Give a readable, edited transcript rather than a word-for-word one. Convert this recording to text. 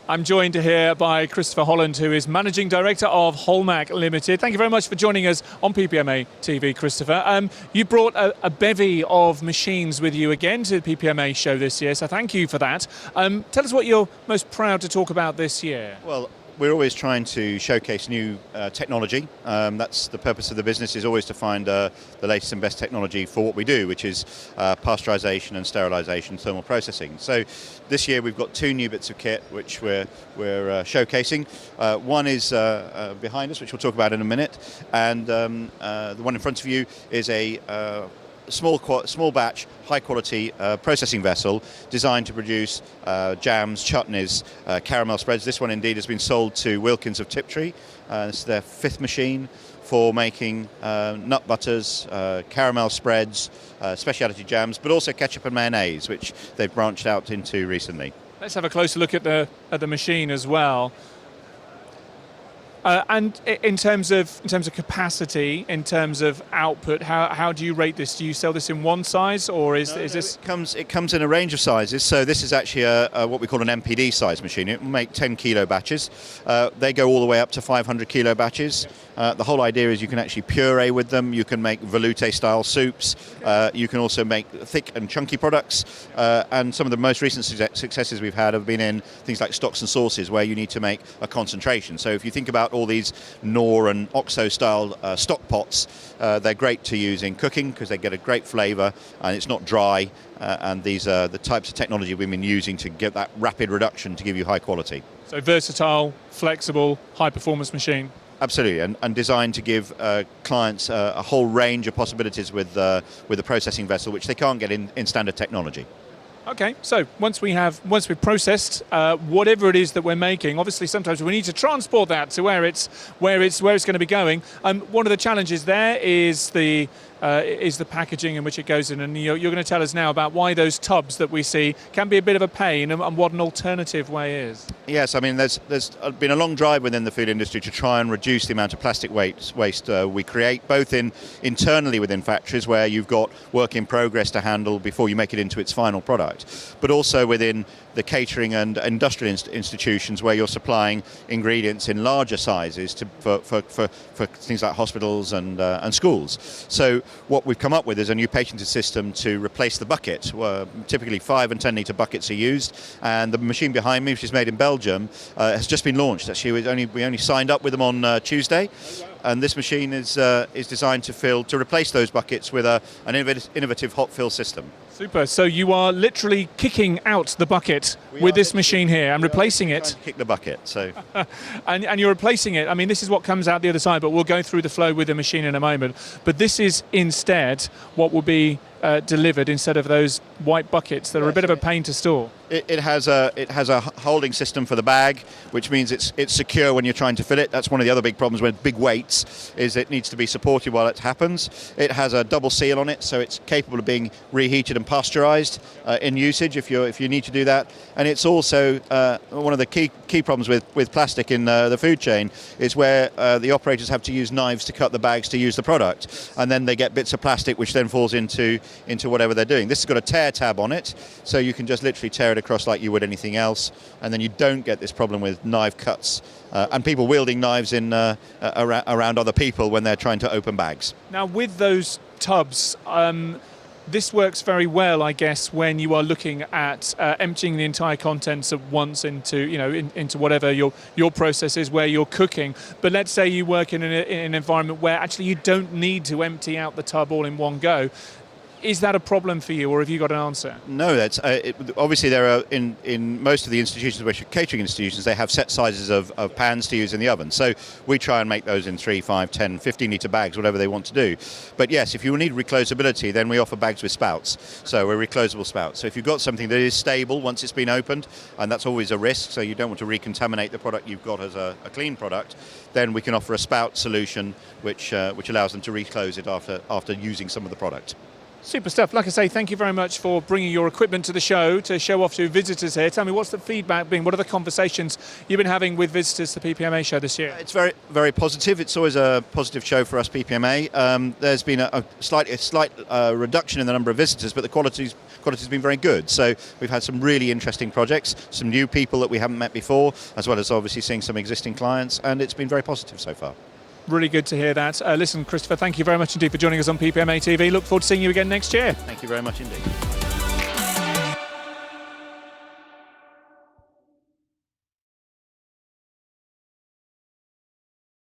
I'm joined here by Christopher Holland, who is Managing Director of Holmach Limited. Thank you very much for joining us on PPMA TV, Christopher. You brought a bevy of machines with you again to the PPMA show this year, so thank you for that. Tell us what you're most proud to talk about this year. Well, we're always trying to showcase new technology. That's the purpose of the business, is always to find the latest and best technology for what we do, which is pasteurization and sterilization, thermal processing. So this year we've got two new bits of kit which we're showcasing. One is behind us, which we'll talk about in a minute, and the one in front of you is a small batch, high quality processing vessel designed to produce jams, chutneys, caramel spreads. This one indeed has been sold to Wilkins of Tiptree. This is their fifth machine for making nut butters, caramel spreads, specialty jams, but also ketchup and mayonnaise, which they've branched out into recently. Let's have a closer look at the machine as well. And in terms of capacity, in terms of output, how do you rate this? Do you sell this in one size, or is this? It comes in a range of sizes. So this is actually what we call an MPD size machine. It will make 10 kilo batches. They go all the way up to 500 kilo batches. The whole idea is you can actually puree with them. You can make veloute style soups. You can also make thick and chunky products. And some of the most recent successes we've had have been in things like stocks and sauces, where you need to make a concentration. So if you think about all these Knorr and OXO style stock pots, they're great to use in cooking because they get a great flavour and it's not dry, and these are the types of technology we've been using to get that rapid reduction to give you high quality. So versatile, flexible, high performance machine. Absolutely, and designed to give clients a whole range of possibilities with the processing vessel, which they can't get in standard technology. Okay, so once we've processed whatever it is that we're making, obviously sometimes we need to transport that to where it's going to be going. One of the challenges there is the packaging in which it goes in, and you're going to tell us now about why those tubs that we see can be a bit of a pain and what an alternative way is. Yes, I mean there's been a long drive within the food industry to try and reduce the amount of plastic waste we create, both internally within factories where you've got work in progress to handle before you make it into its final product, but also within the catering and industrial institutions where you're supplying ingredients in larger sizes for things like hospitals and schools. So what we've come up with is a new patented system to replace the bucket. Typically 5 and 10 litre buckets are used, and the machine behind me, which is made in Belgium, has just been launched. Actually, we only signed up with them on Tuesday. And this machine is designed to replace those buckets with an innovative hot fill system. Super. So you are literally kicking out the bucket with this machine here and replacing it. Kick the bucket. So. and you're replacing it. I mean, this is what comes out the other side, but we'll go through the flow with the machine in a moment. But this is instead what will be delivered instead of those white buckets that are a bit of a pain to store. It has a holding system for the bag, which means it's secure when you're trying to fill it. That's one of the other big problems with big weights, is it needs to be supported while it happens. It has a double seal on it, so it's capable of being reheated and pasteurized in usage if you need to do that. And it's also one of the key problems with plastic in the food chain is where the operators have to use knives to cut the bags to use the product, and then they get bits of plastic which then falls into whatever they're doing. This has got a tear tab on it, so you can just literally tear it across like you would anything else, and then you don't get this problem with knife cuts and people wielding knives around other people when they're trying to open bags. Now with those tubs, this works very well, I guess, when you are looking at emptying the entire contents at once into whatever your process is where you're cooking. But let's say you work in an environment where actually you don't need to empty out the tub all in one go. Is that a problem for you, or have you got an answer? No, that's obviously there are in most of the institutions, which are catering institutions, they have set sizes of pans to use in the oven. So we try and make those in 3, 5, 10, 15 litre bags, whatever they want to do. But yes, if you need reclosability, then we offer bags with spouts. So we're reclosable spouts. So if you've got something that is stable once it's been opened, and that's always a risk, so you don't want to recontaminate the product you've got as a clean product, then we can offer a spout solution which allows them to reclose it after using some of the product. Super stuff. Like I say, thank you very much for bringing your equipment to the show to show off to visitors here. Tell me, what's the feedback been? What are the conversations you've been having with visitors to the PPMA show this year? It's very, very positive. It's always a positive show for us, PPMA. There's been a slight reduction in the number of visitors, but the quality's been very good. So we've had some really interesting projects, some new people that we haven't met before, as well as obviously seeing some existing clients, and it's been very positive so far. Really good to hear that. Listen, Christopher, thank you very much indeed for joining us on PPMA TV. Look forward to seeing you again next year. Thank you very much indeed.